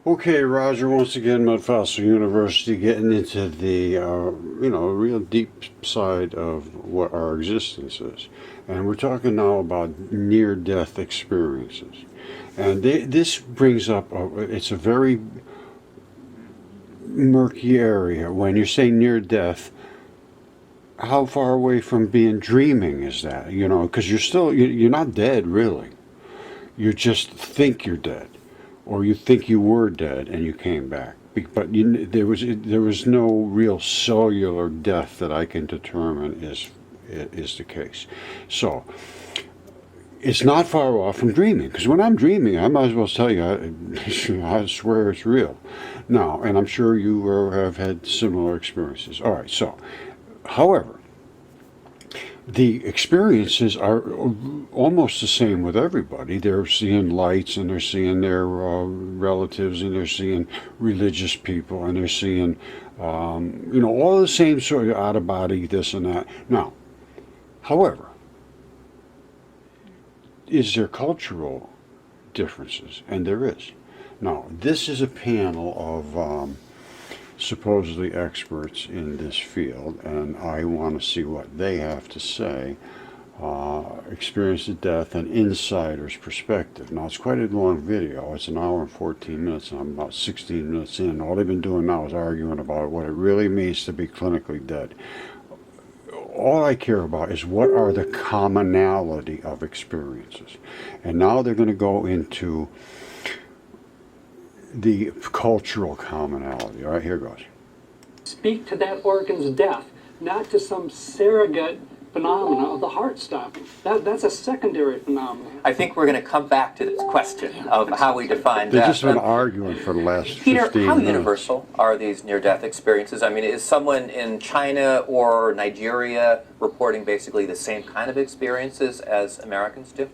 Okay, Roger, once again, Mudfossil University, getting into the, real deep side of what our existence is. And we're talking now about near-death experiences. And this brings up, it's a very murky area. When you say near-death, how far away from being dreaming is that? You know, because you're not dead, really. You just think you're dead, or you think you were dead and you came back. But there was no real cellular death that I can determine is the case. So it's not far off from dreaming, because when I'm dreaming, I might as well tell you, I swear it's real. Now, and I'm sure you have had similar experiences. All right, so, however, the experiences are almost the same with everybody. They're seeing lights, and they're seeing their relatives, and they're seeing religious people, and they're seeing, all the same sort of out of body, this and that. Now, however, is there cultural differences? And there is. Now, this is a panel of supposedly experts in this field, and I want to see what they have to say. Experience of death and insider's perspective. Now, it's quite a long video. It's an hour and 14 minutes, and I'm about 16 minutes in. All they've been doing now is arguing about what it really means to be clinically dead. All I care about is what are the commonality of experiences. And now they're going to go into the cultural commonality. All right, here goes. Speak to that organ's death, not to some surrogate phenomena of the heart stopping. That's a secondary phenomenon. I think we're going to come back to this question of how we define They've death. just been arguing for the last Peter, 15 how minutes. universal are these near-death experiences? I mean, is someone in China or Nigeria reporting basically the same kind of experiences as Americans do?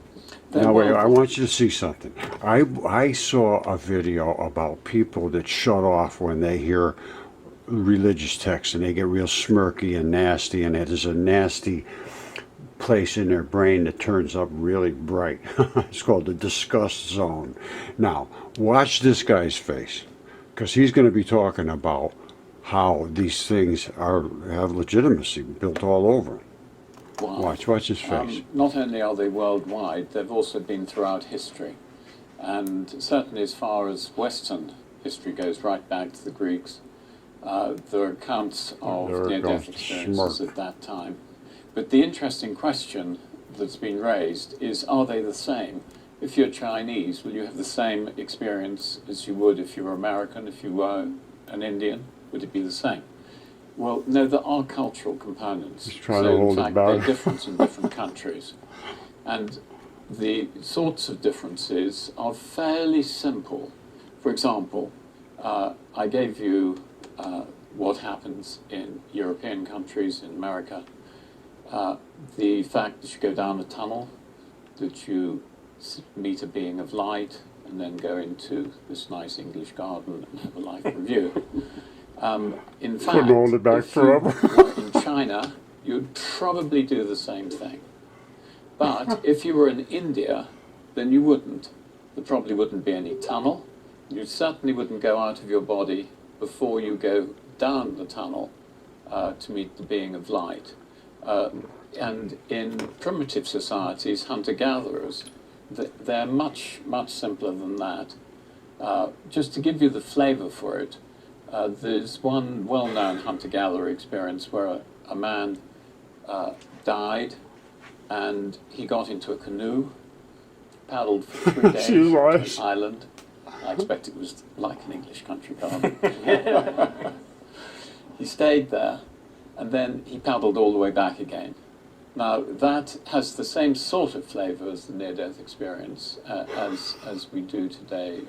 Now wait, I want you to see something. I saw a video about people that shut off when they hear religious texts, and they get real smirky and nasty, and it is a nasty place in their brain that turns up really bright. It's called the disgust zone. Now, watch this guy's face, because he's going to be talking about how these things have legitimacy built all over. Wow. Watch his face. Not only are they worldwide, they've also been throughout history. And certainly as far as Western history goes, right back to the Greeks, there are accounts of near-death experiences at that time. But the interesting question that's been raised is, are they the same? If you're Chinese, will you have the same experience as you would if you were American, if you were an Indian? Would it be the same? Well, no, there are cultural components. He's trying to hold it back. They're different in different countries. And the sorts of differences are fairly simple. For example, I gave you what happens in European countries, in America. The fact that you go down a tunnel, that you meet a being of light, and then go into this nice English garden and have a life review. In fact, if you were in China, you'd probably do the same thing. But if you were in India, then you wouldn't. There probably wouldn't be any tunnel. You certainly wouldn't go out of your body before you go down the tunnel to meet the being of light. And in primitive societies, hunter-gatherers, they're much, much simpler than that. Just to give you the flavor for it, there's one well-known hunter-gatherer experience where a man died, and he got into a canoe, paddled for 3 days to an island. I expect it was like an English country garden. He stayed there, and then he paddled all the way back again. Now, that has the same sort of flavor as the near-death experience as we do today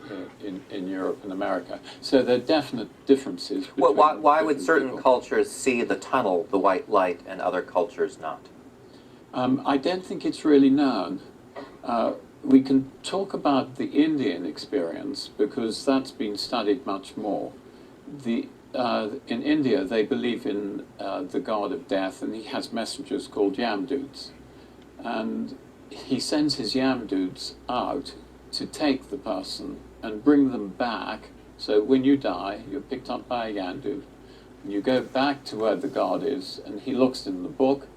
in Europe and America. So there are definite differences. Well, why would certain cultures see the tunnel, the white light, and other cultures not? I don't think it's really known. We can talk about the Indian experience because that's been studied much more. In India, they believe in the god of death, and he has messengers called Yamdoots. And he sends his Yamdoots out to take the person and bring them back So when you die, you're picked up by a Yamdut, and you go back to where the god is, and he looks in the book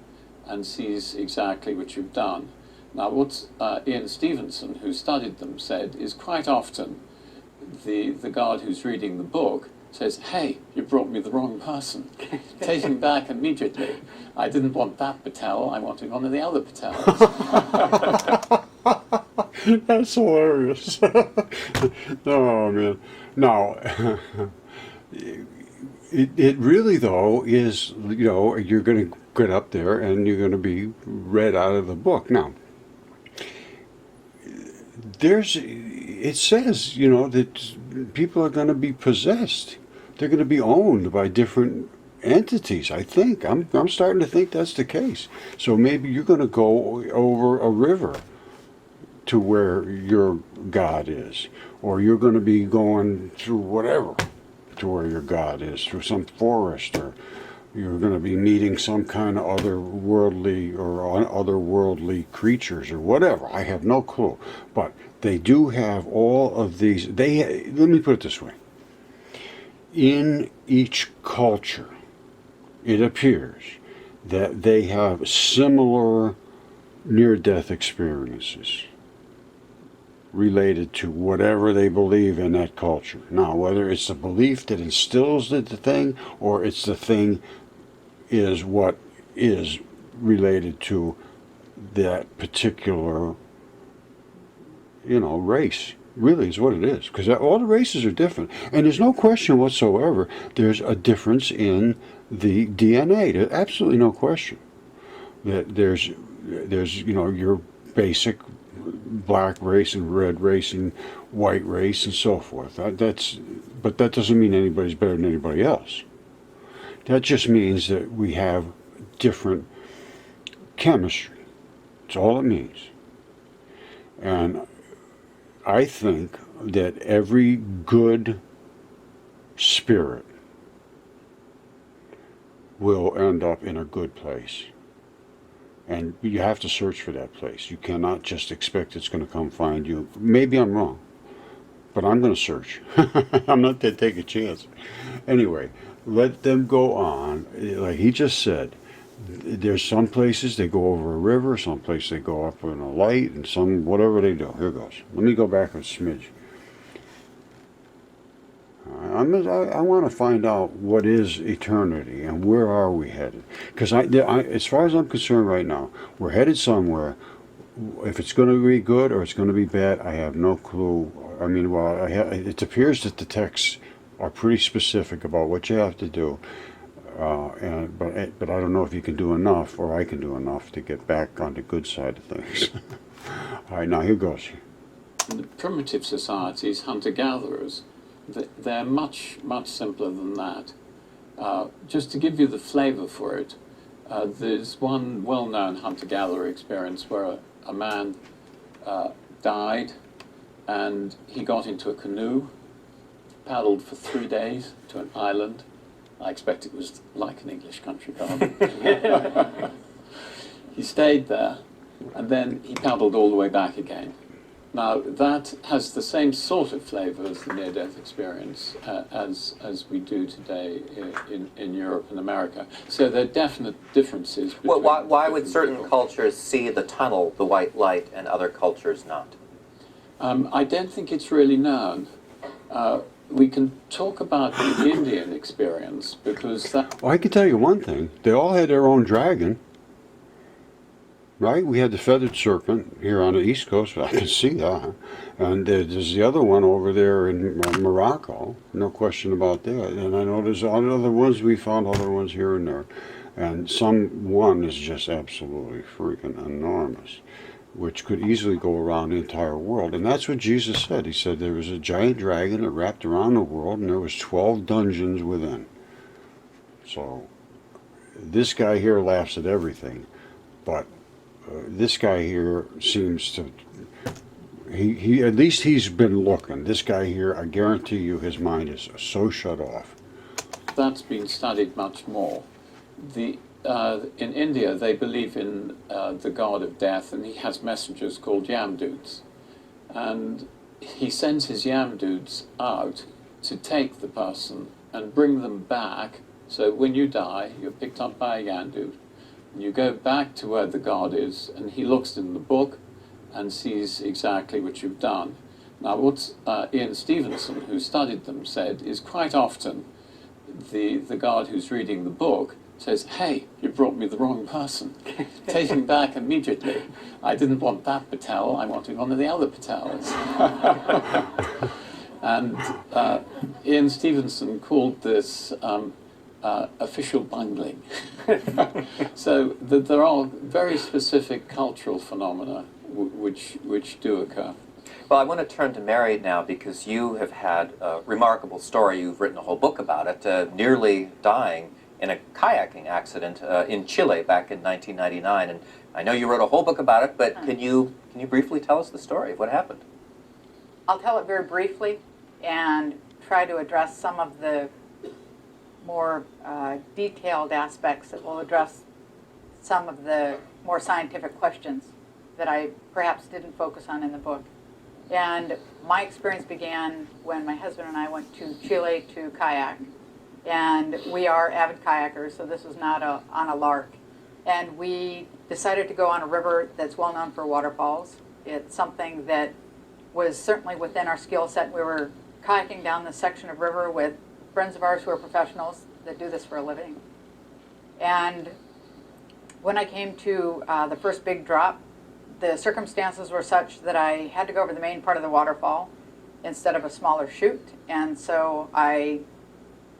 and sees exactly what you've done. Now, what Ian Stevenson, who studied them, said is quite often the guard who's reading the book says, "Hey, you brought me the wrong person. Take him back immediately. I didn't want that Patel, I wanted one of the other Patels." That's hilarious. Oh, man. Now, it really, though, is, you're going to get up there and you're going to be read out of the book. Now, it says, that people are going to be possessed. They're going to be owned by different entities, I think. I'm starting to think that's the case. So maybe you're going to go over a river to where your God is, or you're going to be going through whatever to where your God is, through some forest, or you're going to be meeting some kind of otherworldly or otherworldly creatures or whatever. I have no clue. But they do have all of these. Let me put it this way. In each culture, it appears that they have similar near-death experiences related to whatever they believe in that culture. Now, whether it's the belief that instills the thing, or it's the thing is what is related to that particular, race. Really is what it is. Because all the races are different. And there's no question whatsoever there's a difference in the DNA. There's absolutely no question. That there's your basic black race and red race and white race and so forth. But that doesn't mean anybody's better than anybody else. That just means that we have different chemistry. That's all it means. And I think that every good spirit will end up in a good place. And you have to search for that place. You cannot just expect it's going to come find you. Maybe I'm wrong, but I'm going to search. I'm not going to take a chance. Anyway, let them go on. Like he just said, there's some places they go over a river, some places they go up in a light, and some whatever they do. Here goes. Let me go back a smidge. I want to find out what is eternity and where are we headed. Because as far as I'm concerned right now, we're headed somewhere. If it's going to be good or it's going to be bad, I have no clue. I mean, it appears that the texts are pretty specific about what you have to do. But I don't know if you can do enough, or I can do enough to get back on the good side of things. All right, now here goes. The primitive societies, hunter-gatherers, they're much, much simpler than that. Just to give you the flavor for it, there's one well-known hunter-gatherer experience where a man died, and he got into a canoe, paddled for 3 days to an island. I expect it was like an English country garden. He stayed there, and then he paddled all the way back again. Now, that has the same sort of flavor as the near-death experience as we do today in Europe and America. So there are definite differences between... Well, why would certain cultures see the tunnel, the white light, and other cultures not? I don't think it's really known. We can talk about the Indian experience, because that... Well, I can tell you one thing. They all had their own dragon. Right? We had the feathered serpent here on the East Coast. I can see that. And there's the other one over there in Morocco. No question about that. And I know there's other ones. We found other ones here and there. And one is just absolutely freaking enormous, which could easily go around the entire world. And that's what Jesus said. He said there was a giant dragon that wrapped around the world, and there was 12 dungeons within. So this guy here laughs at everything, but this guy here seems to, he at least he's been looking. This guy here, I guarantee you, his mind is so shut off. That's been studied much more. In India, they believe in the god of death, and he has messengers called Yamduts. And he sends his Yamduts out to take the person and bring them back. So when you die, you're picked up by a Yandu, and you go back to where the god is, and he looks in the book and sees exactly what you've done. Now, what Ian Stevenson, who studied them, said is quite often the guard who's reading the book says, "Hey, you brought me the wrong person. Take him back immediately. I didn't want that Patel, I wanted one of the other Patels." And Ian Stevenson called this official bungling. So there are very specific cultural phenomena which do occur. Well, I want to turn to Mary now because you have had a remarkable story. You've written a whole book about it, nearly dying in a kayaking accident in Chile back in 1999. And I know you wrote a whole book about it, but can you briefly tell us the story of what happened? I'll tell it very briefly and try to address some of the more detailed aspects that will address some of the more scientific questions that I perhaps didn't focus on in the book. And my experience began when my husband and I went to Chile to kayak. And we are avid kayakers, so this was not on a lark. And we decided to go on a river that's well known for waterfalls. It's something that was certainly within our skill set. We were kayaking down this section of river with friends of ours who are professionals that do this for a living. And when I came to the first big drop, the circumstances were such that I had to go over the main part of the waterfall instead of a smaller chute. And so I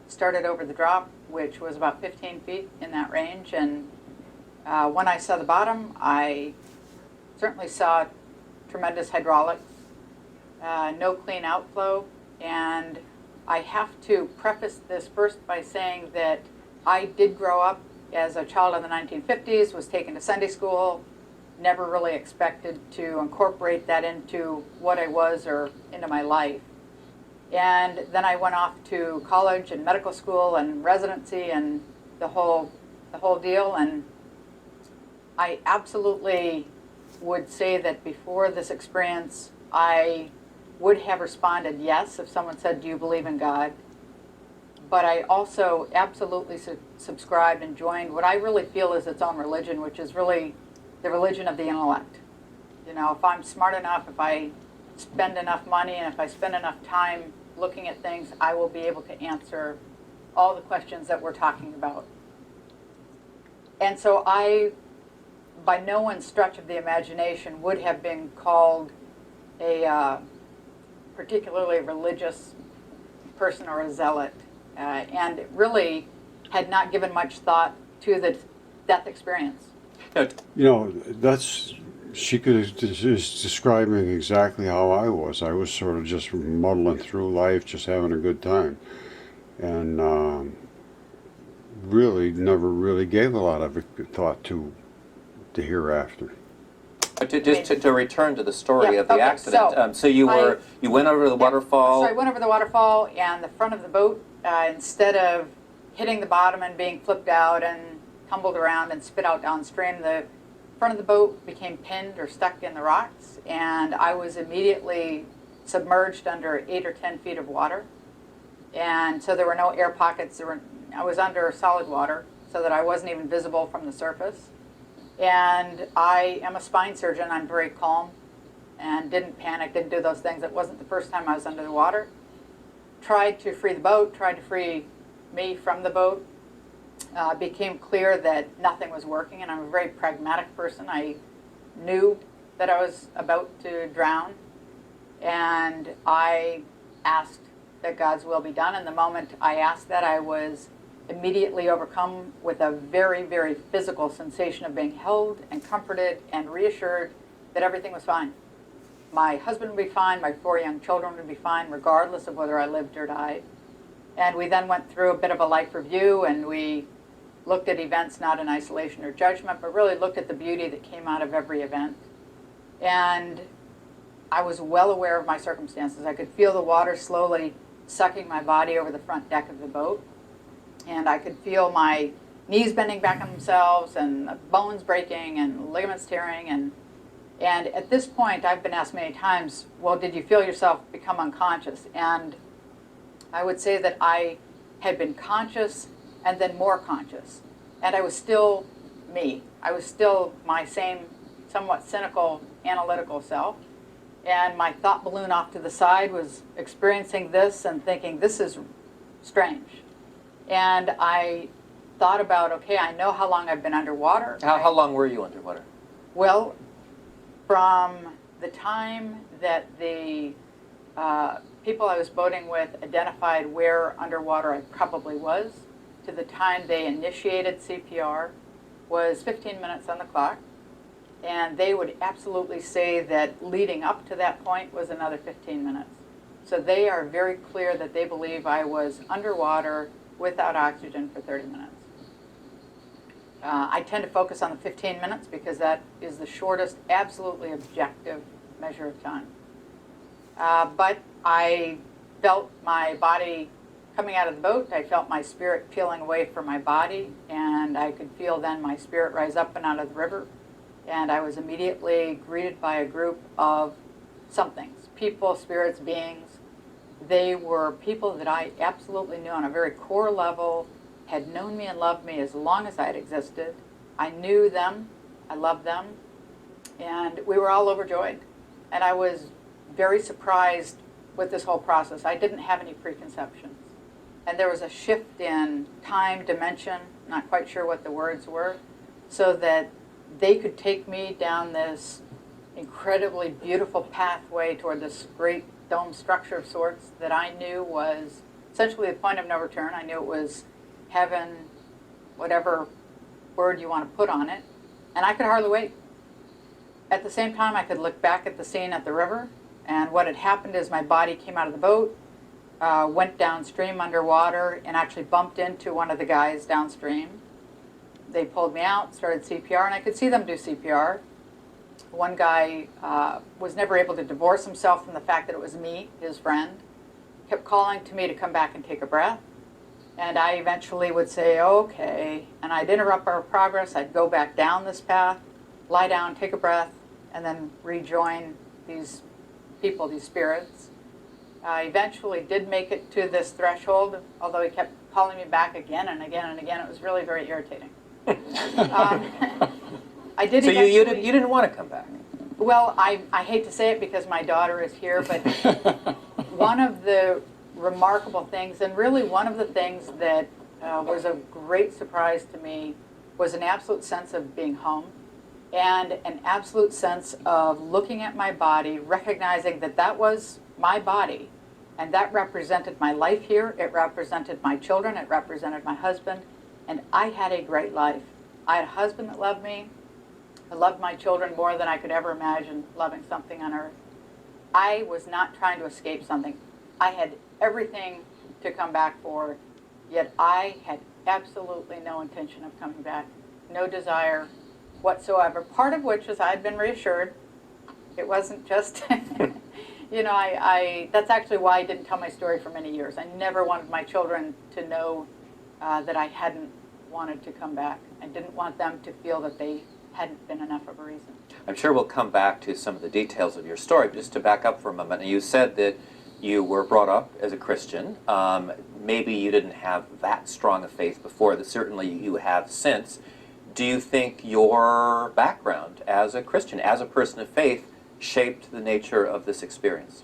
started over the drop, which was about 15 feet in that range. And when I saw the bottom, I certainly saw tremendous hydraulics, no clean outflow. And I have to preface this first by saying that I did grow up as a child in the 1950s, was taken to Sunday school, never really expected to incorporate that into what I was or into my life. And then I went off to college and medical school and residency and the whole deal. And I absolutely would say that before this experience, I would have responded yes if someone said, "Do you believe in God?" But I also absolutely subscribed and joined what I really feel is its own religion, which is really the religion of the intellect. You know, if I'm smart enough, if I spend enough money, and if I spend enough time looking at things, I will be able to answer all the questions that we're talking about. And so I, by no one's stretch of the imagination, would have been called a particularly religious person or a zealot, and really had not given much thought to the death experience. You know, she is describing exactly how I was. I was sort of just muddling through life, just having a good time. And really never really gave a lot of thought to the hereafter. To return to the story Yeah, of the okay, accident. So you went over the waterfall. So I went over the waterfall, and the front of the boat, instead of hitting the bottom and being flipped out and tumbled around and spit out downstream, the front of the boat became pinned or stuck in the rocks, and I was immediately submerged under 8 or 10 feet of water. And so there were no air pockets. I was under solid water, so that I wasn't even visible from the surface. And I am a spine surgeon. I'm very calm and didn't panic, didn't do those things. It wasn't the first time I was under the water. Tried to free the boat, tried to free me from the boat. Became clear that nothing was working, and I'm a very pragmatic person. I knew that I was about to drown, and I asked that God's will be done. And the moment I asked that, I was immediately overcome with a very, very physical sensation of being held and comforted and reassured that everything was fine. My husband would be fine, my 4 young children would be fine, regardless of whether I lived or died. And we then went through a bit of a life review, and we looked at events not in isolation or judgment, but really looked at the beauty that came out of every event. And I was well aware of my circumstances. I could feel the water slowly sucking my body over the front deck of the boat. And I could feel my knees bending back on themselves and bones breaking and ligaments tearing. And at this point, I've been asked many times, well, did you feel yourself become unconscious? And I would say that I had been conscious and then more conscious. And I was still me. I was still my same somewhat cynical, analytical self. And my thought balloon off to the side was experiencing this and thinking, this is strange. And I thought about, okay, I know how long I've been underwater. How long were you underwater? Well, from the time that the people I was boating with identified where underwater I probably was to the time they initiated CPR was 15 minutes on the clock. And they would absolutely say that leading up to that point was another 15 minutes. So they are very clear that they believe I was underwater without oxygen for 30 minutes. I tend to focus on the 15 minutes because that is the shortest, absolutely objective measure of time. But I felt my body coming out of the boat. I felt my spirit peeling away from my body, and I could feel then my spirit rise up and out of the river. And I was immediately greeted by a group of somethings, people, spirits, beings. They were people that I absolutely knew on a very core level, had known me and loved me as long as I had existed. I knew them, I loved them, and we were all overjoyed. And I was very surprised with this whole process. I didn't have any preconceptions. And there was a shift in time, dimension, not quite sure what the words were, so that they could take me down this incredibly beautiful pathway toward this great dome structure of sorts that I knew was essentially the point of no return. I knew it was heaven, whatever word you want to put on it, and I could hardly wait. At the same time, I could look back at the scene at the river, and what had happened is my body came out of the boat, went downstream underwater, and actually bumped into one of the guys downstream. They pulled me out, started CPR, and I could see them do CPR. One guy was never able to divorce himself from the fact that it was me, his friend, kept calling to me to come back and take a breath. And I eventually would say, okay, and I'd interrupt our progress. I'd go back down this path, lie down, take a breath, and then rejoin these people, these spirits. I eventually did make it to this threshold, although he kept calling me back again and again and again. It was really very irritating. I did. So you didn't want to come back? Well, I hate to say it because my daughter is here, but one of the remarkable things, and really one of the things that was a great surprise to me, was an absolute sense of being home and an absolute sense of looking at my body, recognizing that that was my body, and that represented my life here. It represented my children. It represented my husband. And I had a great life. I had a husband that loved me. I loved my children more than I could ever imagine loving something on earth. I was not trying to escape something. I had everything to come back for, yet I had absolutely no intention of coming back, no desire whatsoever. Part of which is I had been reassured. It wasn't just, that's actually why I didn't tell my story for many years. I never wanted my children to know that I hadn't wanted to come back. I didn't want them to feel that they hadn't been enough of a reason. I'm sure we'll come back to some of the details of your story, but just to back up for a moment, you said that you were brought up as a Christian. Maybe you didn't have that strong a faith before, that certainly you have since. Do you think your background as a Christian, as a person of faith, shaped the nature of this experience?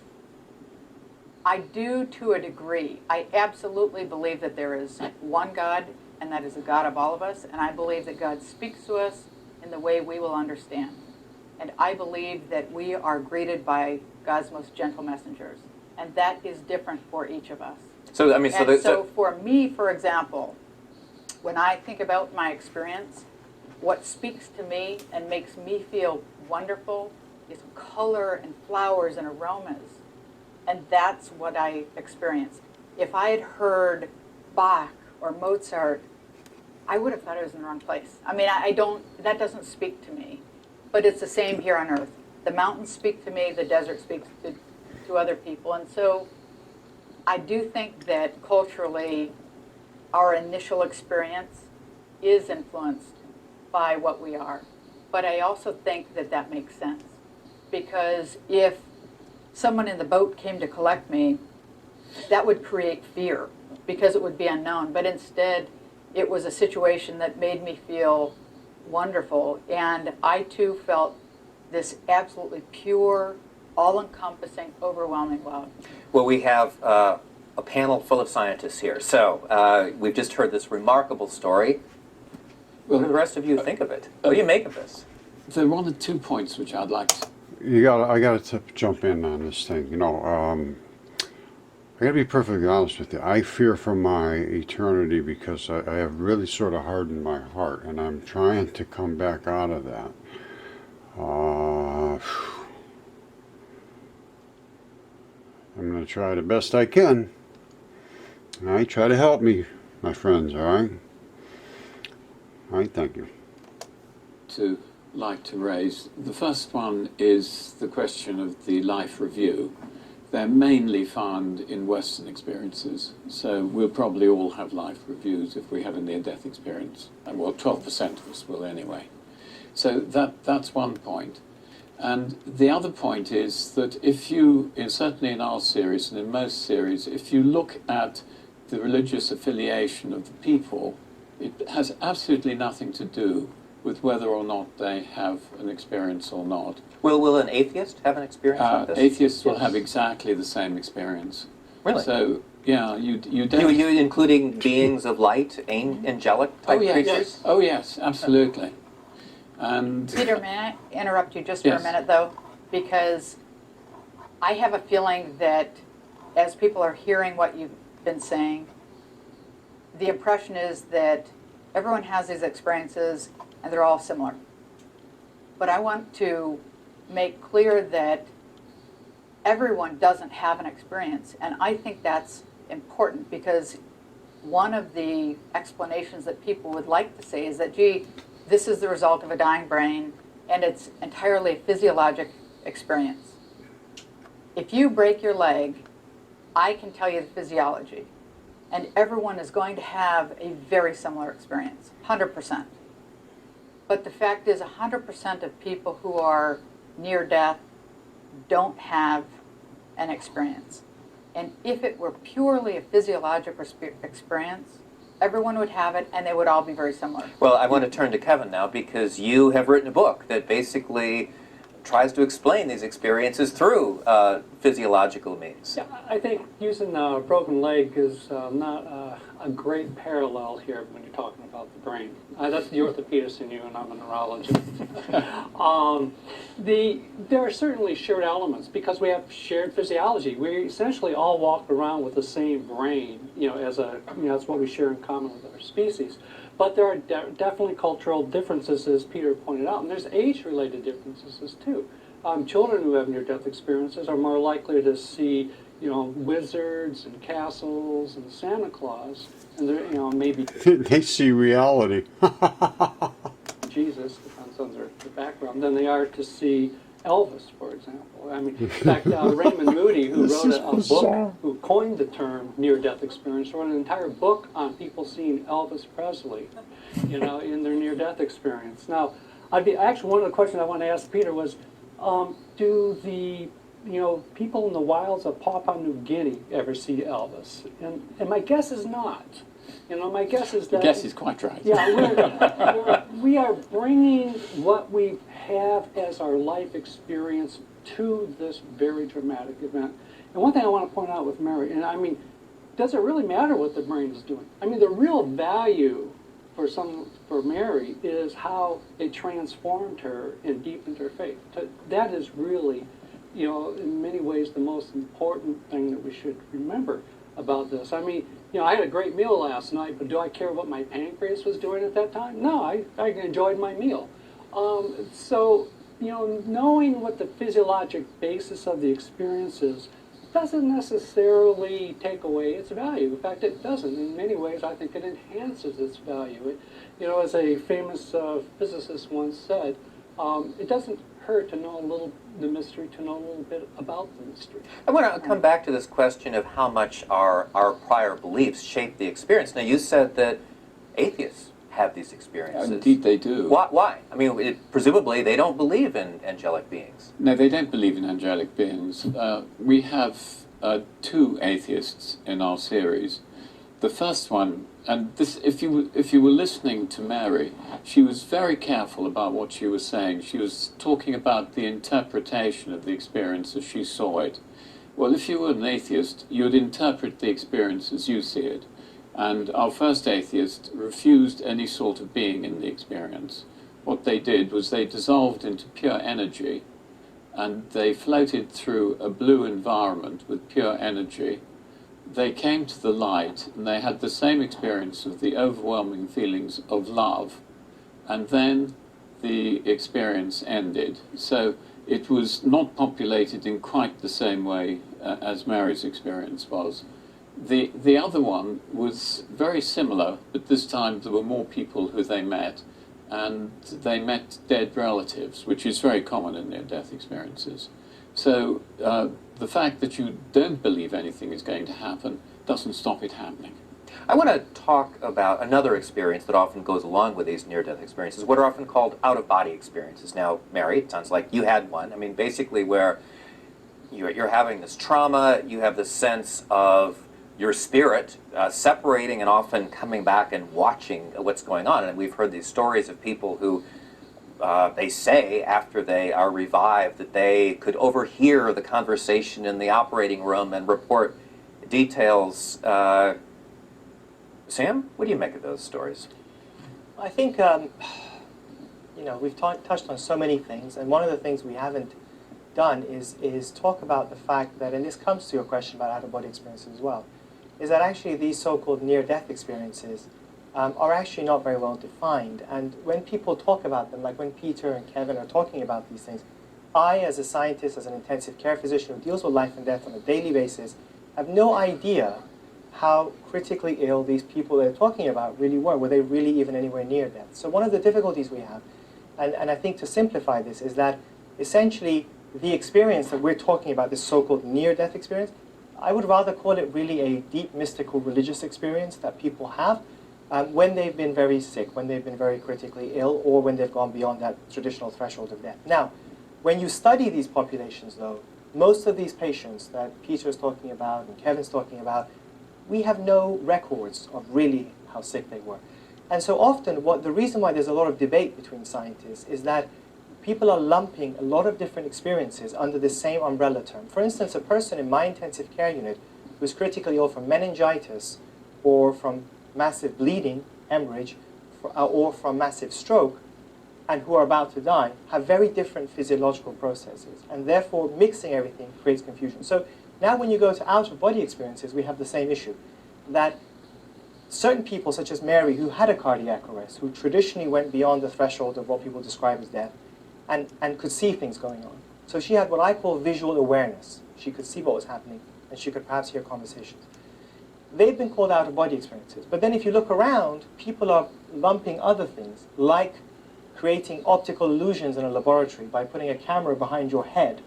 I do, to a degree. I absolutely believe that there is one God, and that is the God of all of us, and I believe that God speaks to us in the way we will understand. And I believe that we are greeted by God's most gentle messengers, and that is different for each of us. So, I mean, so for me, for example, when I think about my experience, what speaks to me and makes me feel wonderful is color and flowers and aromas. And that's what I experienced. If I had heard Bach or Mozart, I would have thought I was in the wrong place. I mean, that doesn't speak to me. But it's the same here on Earth. The mountains speak to me, the desert speaks to other people. And so I do think that culturally, our initial experience is influenced by what we are. But I also think that that makes sense. Because if someone in the boat came to collect me that would create fear because it would be unknown. But instead, it was a situation that made me feel wonderful. And I too felt this absolutely pure, all-encompassing, overwhelming love. Well, we have a panel full of scientists here. So we've just heard this remarkable story. What do the rest of you think of it? What do you make of this? There are one or two points which I'd like to... I gotta jump in on this thing. You know, I gotta be perfectly honest with you. I fear for my eternity because I have really sort of hardened my heart, and I'm trying to come back out of that. I'm gonna try the best I can. All right, try to help me, my friends. All right. All right, thank you. Like to raise. The first one is the question of the life review. They're mainly found in Western experiences, so we'll probably all have life reviews if we have a near-death experience. And well, 12% of us will anyway. So that's one point. And the other point is that if you, certainly in our series and in most series, if you look at the religious affiliation of the people, it has absolutely nothing to do with whether or not they have an experience or not. Will an atheist have an experience like this? Atheists will have exactly the same experience. Really? So, yeah, you don't... You including beings of light, angelic type creatures? Oh, yes, absolutely. And Peter, may I interrupt you just for a minute, though? Because I have a feeling that as people are hearing what you've been saying, the impression is that everyone has these experiences and they're all similar. But I want to make clear that everyone doesn't have an experience. And I think that's important because one of the explanations that people would like to say is that, gee, this is the result of a dying brain and it's entirely a physiologic experience. If you break your leg, I can tell you the physiology. And everyone is going to have a very similar experience, 100%. But the fact is 100% of people who are near death don't have an experience. And if it were purely a physiological experience, everyone would have it and they would all be very similar. Well, I want to turn to Kevin now because you have written a book that basically tries to explain these experiences through physiological means. Yeah, I think using a broken leg is not a great parallel here when you're talking about the brain. That's the orthopedist in you, and I'm a neurologist. There are certainly shared elements because we have shared physiology. We essentially all walk around with the same brain, that's what we share in common with our species. But there are definitely cultural differences, as Peter pointed out, and there's age-related differences too. Children who have near-death experiences are more likely to see, wizards and castles and Santa Claus, and they're, maybe They see reality. Jesus, depends on their background, than they are to see Elvis, for example. I mean, in fact, Raymond Moody, who wrote a book, who coined the term near-death experience, wrote an entire book on people seeing Elvis Presley, in their near-death experience. Now, actually, one of the questions I want to ask Peter was, do the people in the wilds of Papua New Guinea ever see Elvis? And my guess is not. My guess is that... Your guess is quite right. Yeah, we are bringing what we have as our life experience to this very dramatic event. And one thing I want to point out with Mary, and I mean, does it really matter what the brain is doing? I mean, the real value for Mary is how it transformed her and deepened her faith. That is really, in many ways, the most important thing that we should remember about this. I mean, I had a great meal last night, but do I care what my pancreas was doing at that time? No, I enjoyed my meal. So, knowing what the physiologic basis of the experience is doesn't necessarily take away its value. In fact, it doesn't. In many ways, I think it enhances its value. As a famous physicist once said, it doesn't hurt to know the mystery, to know a little bit about the mystery. I want to come back to this question of how much our prior beliefs shape the experience. Now, you said that atheists have these experiences. Indeed they do. Why? I mean, presumably they don't believe in angelic beings. No, they don't believe in angelic beings. We have two atheists in our series. The first one, and this, if you were listening to Mary, she was very careful about what she was saying. She was talking about the interpretation of the experience as she saw it. Well, if you were an atheist, you would interpret the experience as you see it. And our first atheist refused any sort of being in the experience. What they did was they dissolved into pure energy, and they floated through a blue environment with pure energy. They came to the light, and they had the same experience of the overwhelming feelings of love, and then the experience ended. So it was not populated in quite the same way as Mary's experience was. The other one was very similar, but this time there were more people who they met, and they met dead relatives, which is very common in near-death experiences. So the fact that you don't believe anything is going to happen doesn't stop it happening. I want to talk about another experience that often goes along with these near-death experiences, what are often called out-of-body experiences. Now, Mary, it sounds like you had one. I mean, basically where you're having this trauma, you have this sense of your spirit separating and often coming back and watching what's going on. And we've heard these stories of people who they say after they are revived that they could overhear the conversation in the operating room and report details. Sam, what do you make of those stories? I think, we've touched on so many things, and one of the things we haven't done is talk about the fact that, and this comes to your question about out-of-body experiences as well, is that actually these so-called near-death experiences are actually not very well defined. And when people talk about them, like when Peter and Kevin are talking about these things, I, as a scientist, as an intensive care physician who deals with life and death on a daily basis, have no idea how critically ill these people they're talking about really were. Were they really even anywhere near death? So one of the difficulties we have, and I think to simplify this, is that essentially the experience that we're talking about, this so-called near-death experience, I would rather call it really a deep mystical religious experience that people have when they've been very sick, when they've been very critically ill, or when they've gone beyond that traditional threshold of death. Now, when you study these populations, though, most of these patients that Peter's talking about and Kevin's talking about, we have no records of really how sick they were. And so often, the reason why there's a lot of debate between scientists is that people are lumping a lot of different experiences under the same umbrella term. For instance, a person in my intensive care unit who's critically ill from meningitis or from massive bleeding, hemorrhage, or from massive stroke, and who are about to die, have very different physiological processes. And therefore, mixing everything creates confusion. So now when you go to out-of-body experiences, we have the same issue, that certain people, such as Mary, who had a cardiac arrest, who traditionally went beyond the threshold of what people describe as death, and could see things going on. So she had what I call visual awareness. She could see what was happening, and she could perhaps hear conversations. They've been called out-of-body experiences. But then if you look around, people are lumping other things, like creating optical illusions in a laboratory by putting a camera behind your head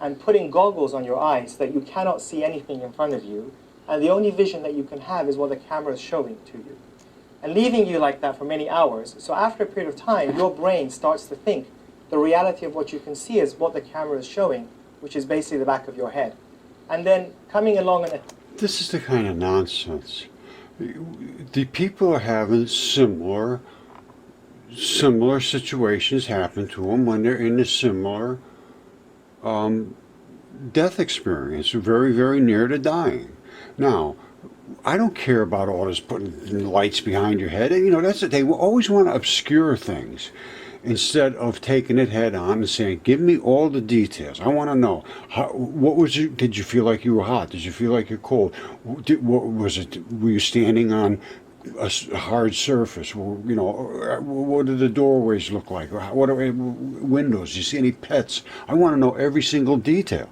and putting goggles on your eyes so that you cannot see anything in front of you, and the only vision that you can have is what the camera is showing to you. And leaving you like that for many hours. So after a period of time, your brain starts to think the reality of what you can see is what the camera is showing, which is basically the back of your head. And then coming along and... This is the kind of nonsense. The people are having similar situations happen to them when they're in a similar death experience, very, very near to dying. Now, I don't care about all this putting lights behind your head. You know, that's it. They always want to obscure things instead of taking it head on and saying, give me all the details. I want to know, did you feel like you were hot? Did you feel like you're cold? Were you standing on a hard surface? You know, what do the doorways look like? What are windows? Do you see any pets? I want to know every single detail.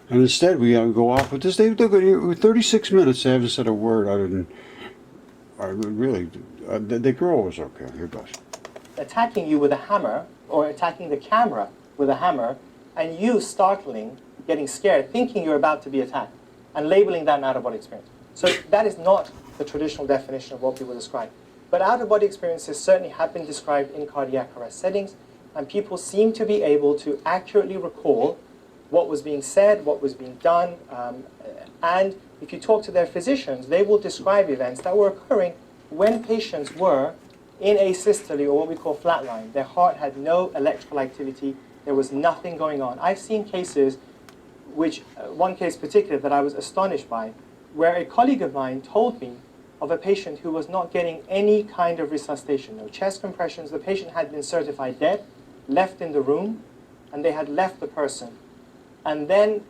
And instead, we go off with this. They 36 minutes. They haven't said a word other than, the girl was okay. Here goes. Attacking you with a hammer, or attacking the camera with a hammer, and you startling, getting scared, thinking you're about to be attacked, and labeling that an out-of-body experience. So that is not the traditional definition of what people describe. But out-of-body experiences certainly have been described in cardiac arrest settings, and people seem to be able to accurately recall what was being said, what was being done, and if you talk to their physicians, they will describe events that were occurring when patients were in asystole, or what we call flatline. Their heart had no electrical activity, there was nothing going on. I've seen cases, which one case particular that I was astonished by, where a colleague of mine told me of a patient who was not getting any kind of resuscitation, no chest compressions. The patient had been certified dead, left in the room, and they had left the person. And then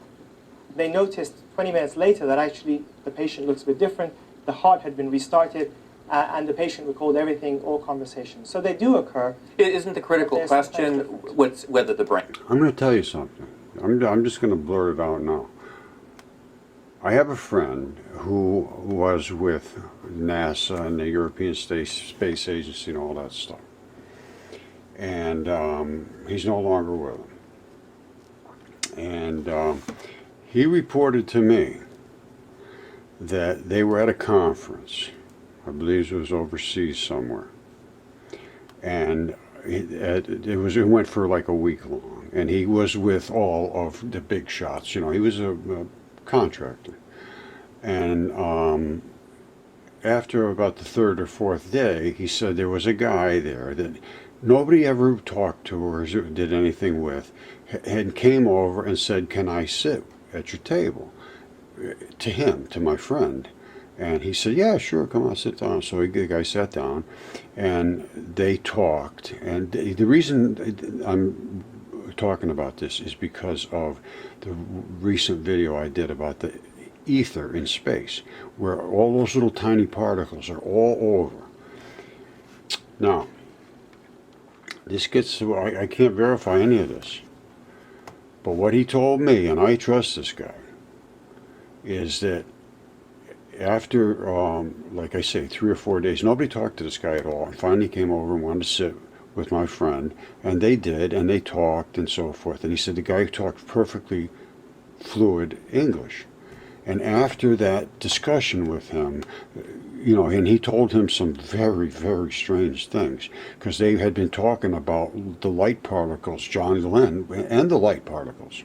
they noticed 20 minutes later that actually the patient looks a bit different, the heart had been restarted, and the patient recalled everything, all conversations. So they do occur. Isn't the critical There's question whether the brain... I'm going to tell you something. I'm just going to blurt it out now. I have a friend who was with NASA and the European Space Agency and all that stuff. And he's no longer with them. And he reported to me that they were at a conference. I believe it was overseas somewhere. And it went for like a week long. And he was with all of the big shots. You know, he was a contractor. And after about the third or fourth day, he said there was a guy there that nobody ever talked to or did anything with, and came over and said, "Can I sit at your table?" To him, to my friend. And he said, "Yeah, sure, come on, sit down." So the guy sat down, and they talked. And the reason I'm talking about this is because of the recent video I did about the ether in space, where all those little tiny particles are all over. Now, this gets to, I can't verify any of this, but what he told me, and I trust this guy, is that after, like I say, 3 or 4 days, nobody talked to this guy at all. And finally came over and wanted to sit with my friend, and they did, and they talked and so forth. And he said the guy talked perfectly fluid English. And after that discussion with him, you know, and he told him some very, very strange things, because they had been talking about the light particles, John Glenn, and the light particles.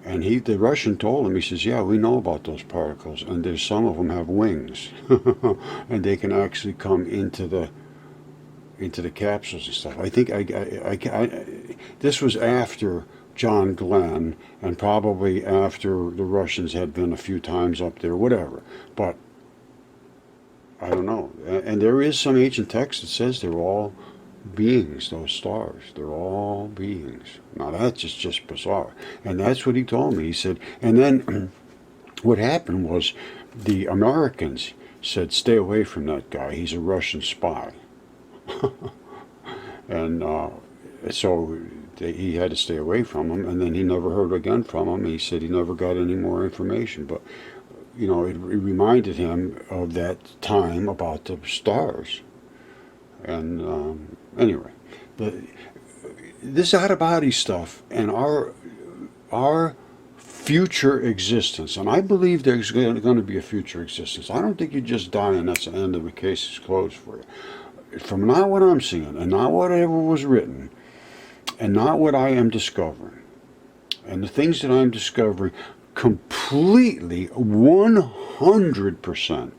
And the Russian told him, he says, "Yeah, we know about those particles, and there's some of them have wings, and they can actually come into the capsules and stuff." I think this was after John Glenn, and probably after the Russians had been a few times up there, whatever. But I don't know. And there is some ancient text that says they're all beings, those stars. They're all beings. Now that's just bizarre. And that's what he told me. He said, and then what happened was the Americans said, "Stay away from that guy. He's a Russian spy." And so he had to stay away from him, and then he never heard again from him. He said he never got any more information. But, you know, it reminded him of that time about the stars. And anyway, this out-of-body stuff and our future existence, and I believe there's going to be a future existence. I don't think you just die and that's the end of the case is closed for you. From not what I'm seeing, and not whatever was written, and not what I am discovering, and the things that I'm discovering completely 100%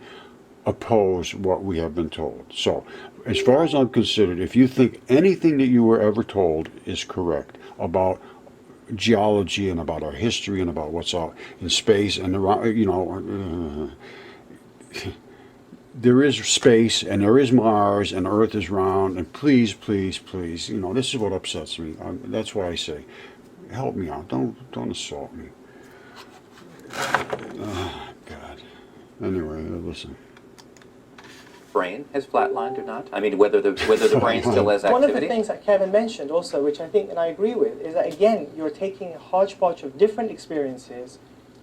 oppose what we have been told. So, as far as I'm concerned, if you think anything that you were ever told is correct about geology and about our history and about what's out in space and around, you know, there is space and there is Mars and Earth is round, and please, please, please, you know, this is what upsets me. That's why I say, help me out. Don't assault me. Oh, God. Anyway, listen. Brain has flatlined or not? I mean, whether the brain still has activity? One of the things that Kevin mentioned also, which I think and I agree with, is that again, you're taking a hodgepodge of different experiences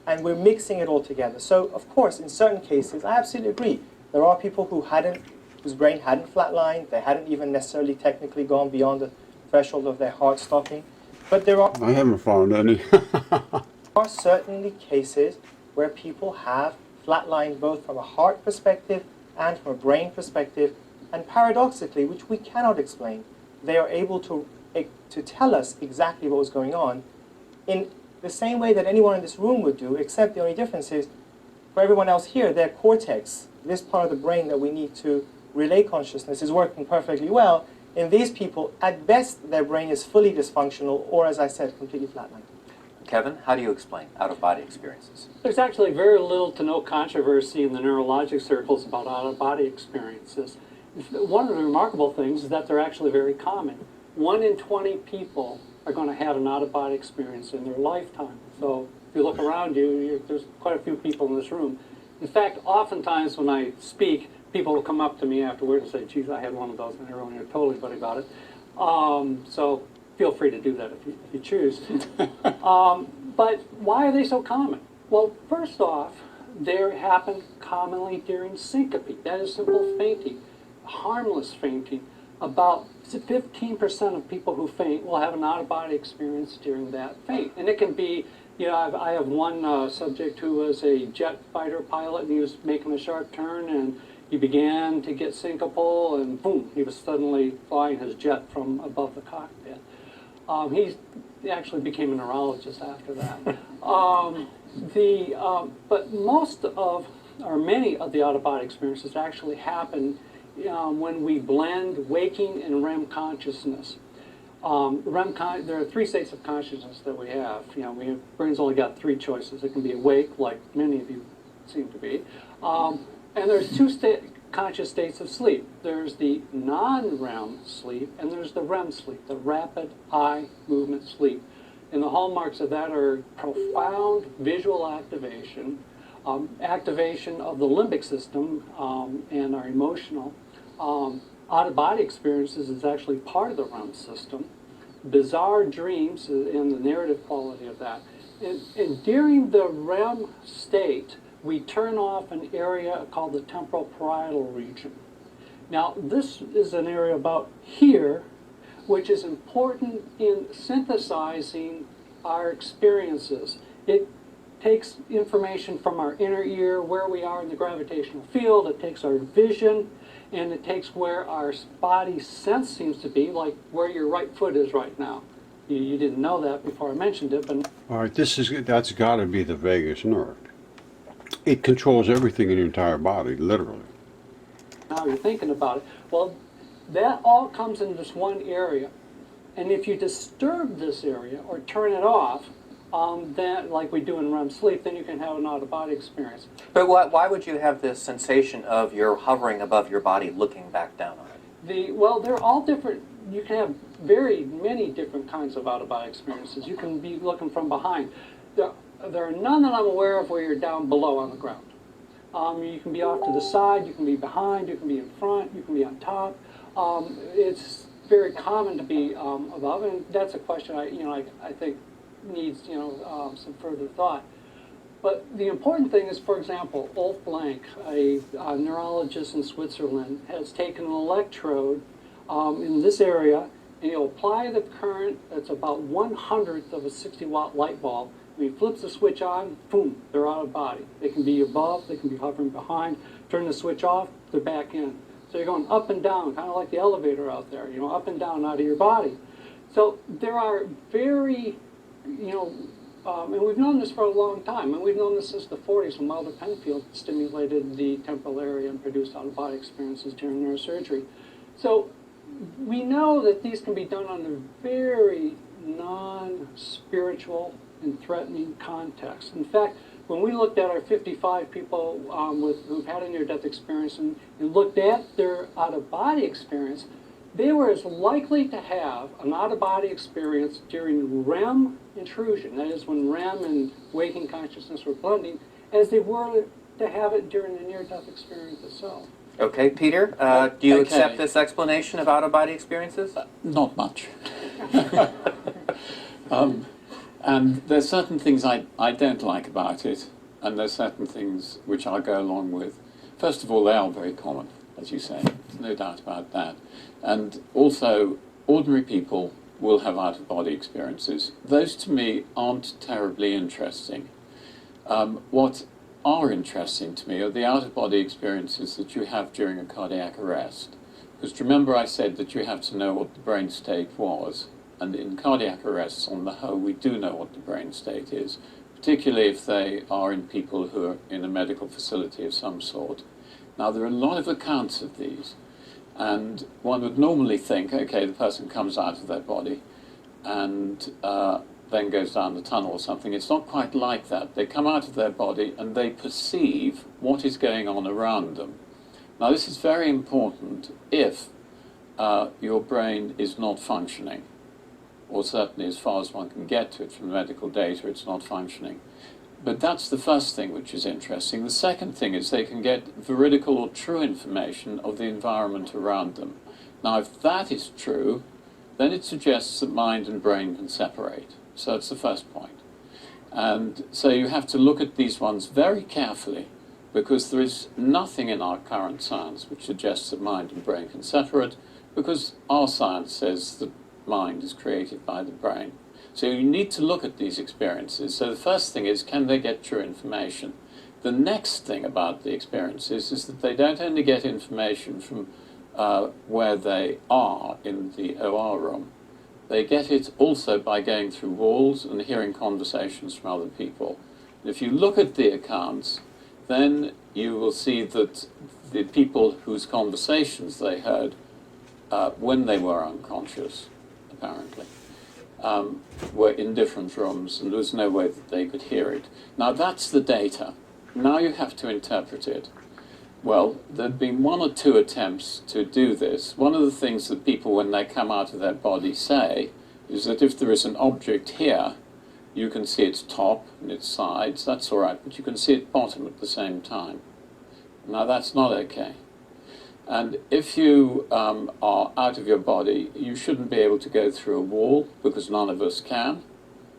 and we're mixing it all together. So, of course, in certain cases, I absolutely agree. There are people whose brain hadn't flatlined, they hadn't even necessarily technically gone beyond the threshold of their heart stopping. But there are... I haven't found any. There are certainly cases where people have flatlined both from a heart perspective and from a brain perspective, and paradoxically, which we cannot explain, they are able to tell us exactly what was going on in the same way that anyone in this room would do, except the only difference is, for everyone else here, their cortex, this part of the brain that we need to relay consciousness, is working perfectly well. In these people, at best, their brain is fully dysfunctional, or as I said, completely flatlined. Kevin, how do you explain out-of-body experiences? There's actually very little to no controversy in the neurologic circles about out-of-body experiences. One of the remarkable things is that they're actually very common. 1 in 20 people are going to have an out-of-body experience in their lifetime. So if you look around you, there's quite a few people in this room. In fact, oftentimes when I speak, people will come up to me afterwards and say, geez, I had one of those, and everyone here told everybody about it. So feel free to do that if you choose. But why are they so common? Well, first off, they happen commonly during syncope. That is simple fainting, harmless fainting. About 15% of people who faint will have an out-of-body experience during that faint. And it can be, you know, I have one subject who was a jet fighter pilot, and he was making a sharp turn, and he began to get syncopal, and boom, he was suddenly flying his jet from above the cockpit. He actually became a neurologist after that. But most of, or many of the out-of-body experiences actually happen when we blend waking and REM consciousness. There are 3 states of consciousness that we have. You know, brain's only got 3 choices. It can be awake, like many of you seem to be, and there's 2 conscious states of sleep. There's the non-REM sleep, and there's the REM sleep, the rapid eye movement sleep. And the hallmarks of that are profound visual activation, activation of the limbic system, and our emotional. Out-of-body experiences is actually part of the REM system. Bizarre dreams and the narrative quality of that. And during the REM state, we turn off an area called the temporal parietal region. Now, this is an area about here, which is important in synthesizing our experiences. It takes information from our inner ear, where we are in the gravitational field, it takes our vision, and it takes where our body sense seems to be, like where your right foot is right now. You didn't know that before I mentioned it, but... All right, that's got to be the vagus nerve. It controls everything in your entire body, literally. Now you're thinking about it. Well, that all comes in this one area. And if you disturb this area or turn it off, then, like we do in REM sleep, then you can have an out-of-body experience. But why would you have this sensation of you're hovering above your body looking back down on it? Well, they're all different. You can have many different kinds of out-of-body experiences. You can be looking from behind. There are none that I'm aware of where you're down below on the ground. You can be off to the side, you can be behind, you can be in front, you can be on top. It's very common to be above, and that's a question I think needs some further thought. But the important thing is, for example, Ulf Blank, a neurologist in Switzerland, has taken an electrode in this area, and he'll apply the current that's about 1/100th of a 60-watt light bulb. When he flips the switch on, boom, they're out of body. They can be above, they can be hovering behind. Turn the switch off, they're back in. So you're going up and down, kind of like the elevator out there, up and down out of your body. So there are very, and we've known this for a long time, and we've known this since the 40s when Wilder Penfield stimulated the temporal area and produced out-of-body experiences during neurosurgery. So we know that these can be done under very non-spiritual and threatening context. In fact, when we looked at our 55 people who've had a near-death experience and looked at their out-of-body experience, they were as likely to have an out-of-body experience during REM intrusion, that is when REM and waking consciousness were blending, as they were to have it during the near-death experience itself. Okay, Peter, do you accept this explanation of out-of-body experiences? Not much. And there's certain things I don't like about it, and there's certain things which I'll go along with. First of all, they are very common, as you say, no doubt about that. And also, ordinary people will have out-of-body experiences. Those, to me, aren't terribly interesting. What are interesting to me are the out-of-body experiences that you have during a cardiac arrest. Because remember I said that you have to know what the brain state was, And in cardiac arrests, on the whole, we do know what the brain state is, particularly if they are in people who are in a medical facility of some sort. Now, there are a lot of accounts of these, and one would normally think, okay, the person comes out of their body and then goes down the tunnel or something. It's not quite like that. They come out of their body and they perceive what is going on around them. Now, this is very important if your brain is not functioning, or certainly as far as one can get to it from the medical data, it's not functioning. But that's the first thing which is interesting. The second thing is they can get veridical or true information of the environment around them. Now, if that is true, then it suggests that mind and brain can separate. So that's the first point. And so you have to look at these ones very carefully, because there is nothing in our current science which suggests that mind and brain can separate, because our science says that mind is created by the brain. So you need to look at these experiences. So the first thing is, can they get true information? The next thing about the experiences is that they don't only get information from where they are in the OR room. They get it also by going through walls and hearing conversations from other people. And if you look at the accounts, then you will see that the people whose conversations they heard when they were unconscious, apparently, were in different rooms, and there was no way that they could hear it. Now, that's the data. Now you have to interpret it. Well, there have been one or two attempts to do this. One of the things that people, when they come out of their body, say is that if there is an object here, you can see its top and its sides. That's all right, but you can see its bottom at the same time. Now, that's not okay. And if you are out of your body, you shouldn't be able to go through a wall, because none of us can.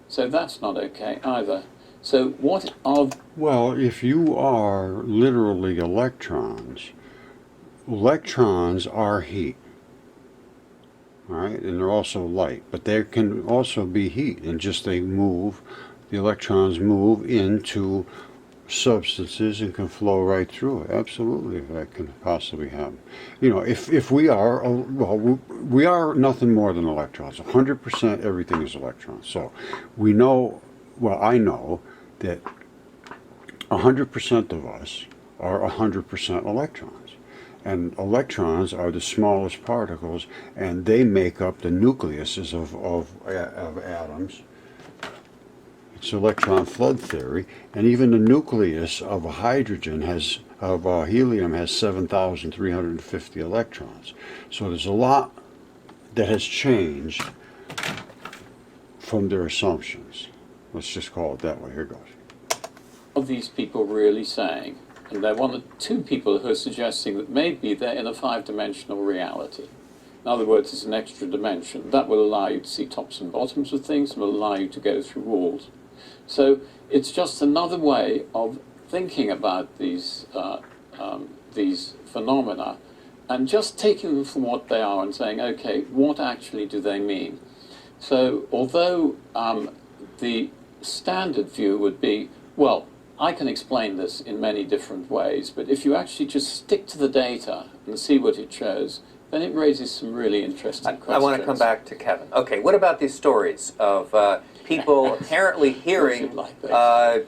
So that's not okay either. So what are... Well, if you are literally electrons, electrons are heat. All right, and they're also light, but there can also be heat, and just the electrons move into substances and can flow right through it. Absolutely, that can possibly happen. You know, if we are, well, we are nothing more than electrons. 100% everything is electrons. So we know, well, I know that 100% of us are 100% electrons. And electrons are the smallest particles, and they make up the nucleuses of atoms. It's electron flood theory, and even the nucleus of a hydrogen helium has 7,350 electrons. So there's a lot that has changed from their assumptions. Let's just call it that way. Here goes. Are these people really saying? And there are one or two people who are suggesting that maybe they're in a five-dimensional reality. In other words, it's an extra dimension. That will allow you to see tops and bottoms of things, and will allow you to go through walls. So it's just another way of thinking about these phenomena, and just taking them for what they are and saying, okay, what actually do they mean? So although the standard view would be, well, I can explain this in many different ways, but if you actually just stick to the data and see what it shows, then it raises some really interesting questions. I want to come back to Kevin. Okay, what about these stories of people apparently hearing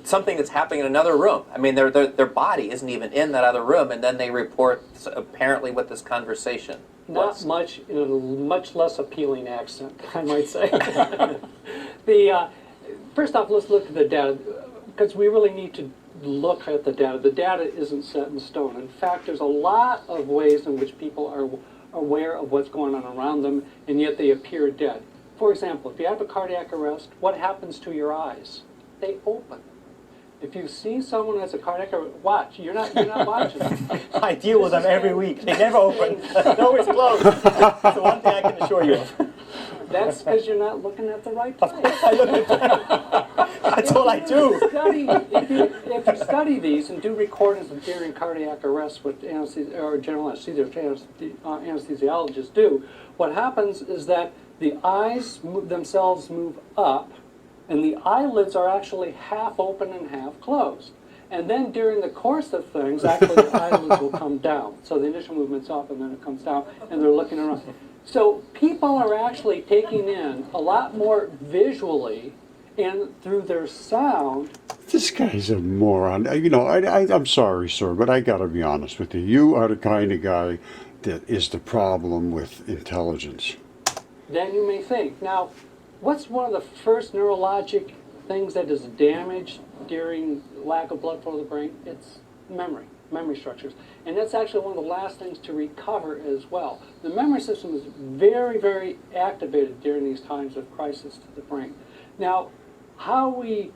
something that's happening in another room? I mean, their body isn't even in that other room, and then they report apparently what this conversation was. Not much, in a much less appealing accent, I might say. First off, let's look at the data, because we really need to look at the data. The data isn't set in stone. In fact, there's a lot of ways in which people are aware of what's going on around them, and yet they appear dead. For example, if you have a cardiac arrest, what happens to your eyes? They open. If you see someone who has a cardiac arrest, watch. You're not watching them. I deal with them every week. They never open. They're always closed. That's the one thing I can assure you of. That's because you're not looking at the right place. Of course I look at them. That's all I do. If you study these and do recordings of during cardiac arrest with or general anesthesiologists do, what happens is that the eyes themselves move up, and the eyelids are actually half open and half closed. And then during the course of things, actually the eyelids will come down. So the initial movement's up and then it comes down and they're looking around. So people are actually taking in a lot more visually and through their sound. This guy's a moron. I'm sorry, sir, but I got to be honest with you. You are the kind of guy that is the problem with intelligence. Then you may think. Now, what's one of the first neurologic things that is damaged during lack of blood flow to the brain? It's memory structures. And that's actually one of the last things to recover as well. The memory system is very, very activated during these times of crisis to the brain. Now, how we,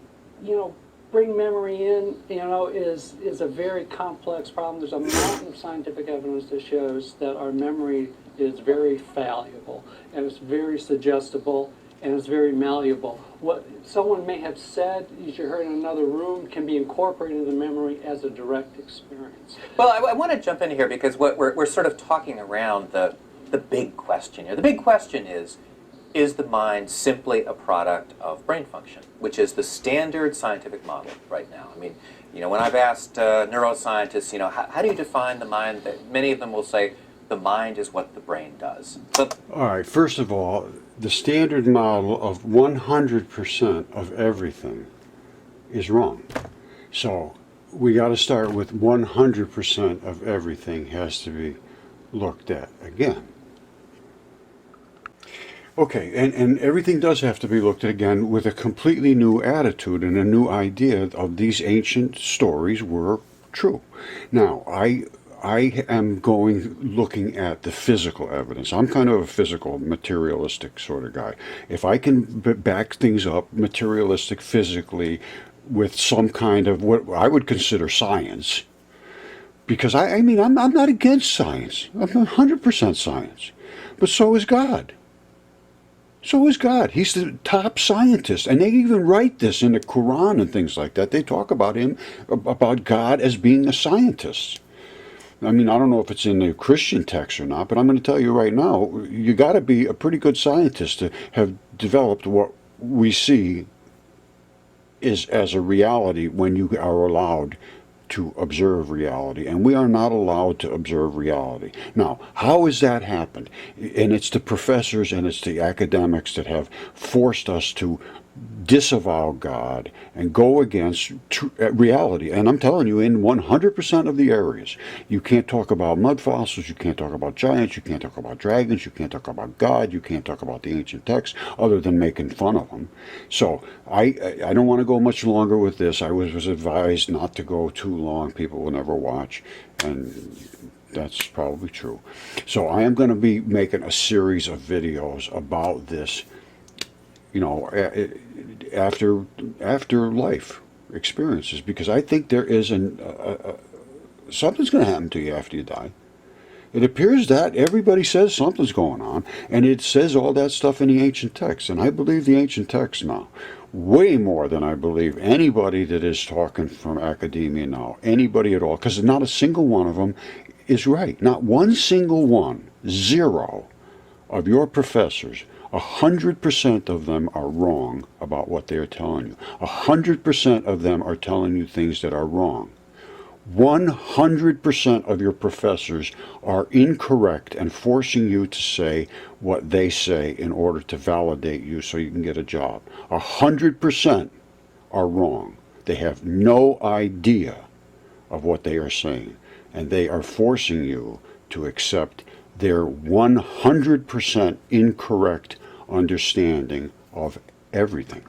bring memory in, is a very complex problem. There's a mountain of scientific evidence that shows that our memory is very fallible, and it's very suggestible, and it's very malleable. What someone may have said, as you heard in another room, can be incorporated into the memory as a direct experience. Well, I want to jump in here because we're sort of talking around the big question here. The big question is the mind simply a product of brain function, which is the standard scientific model right now? I mean, when I've asked neuroscientists, how do you define the mind? Many of them will say the mind is what the brain does. But All right, first of all, the standard model of 100% of everything is wrong. So we got to start with 100% of everything has to be looked at again. Okay, and everything does have to be looked at again with a completely new attitude and a new idea of these ancient stories were true. Now, I am looking at the physical evidence. I'm kind of a physical, materialistic sort of guy. If I can back things up materialistic, physically, with some kind of what I would consider science, because I'm not against science. I'm 100% science. But so is God. So is God. He's the top scientist. And they even write this in the Quran and things like that. They talk about about God as being a scientist. I mean, I don't know if it's in the Christian text or not, but I'm going to tell you right now, you got to be a pretty good scientist to have developed what we see is as a reality when you are allowed to observe reality, and we are not allowed to observe reality. Now, how has that happened? And it's the professors and it's the academics that have forced us to disavow God and go against reality. And I'm telling you, in 100% of the areas, you can't talk about mud fossils, you can't talk about giants, you can't talk about dragons, you can't talk about God, you can't talk about the ancient texts, other than making fun of them. So I don't want to go much longer with this. I was advised not to go too long. People will never watch, and that's probably true. So I am going to be making a series of videos about this, afterlife experiences, because I think there is something's going to happen to you after you die. It appears that everybody says something's going on, and it says all that stuff in the ancient texts, and I believe the ancient texts now way more than I believe anybody that is talking from academia now, anybody at all, because not a single one of them is right. Not one single one, zero of your professors, 100% of them are wrong about what they are telling you. 100% of them are telling you things that are wrong. 100% of your professors are incorrect and forcing you to say what they say in order to validate you so you can get a job. 100% are wrong. They have no idea of what they are saying, and they are forcing you to accept their 100% incorrect understanding of everything.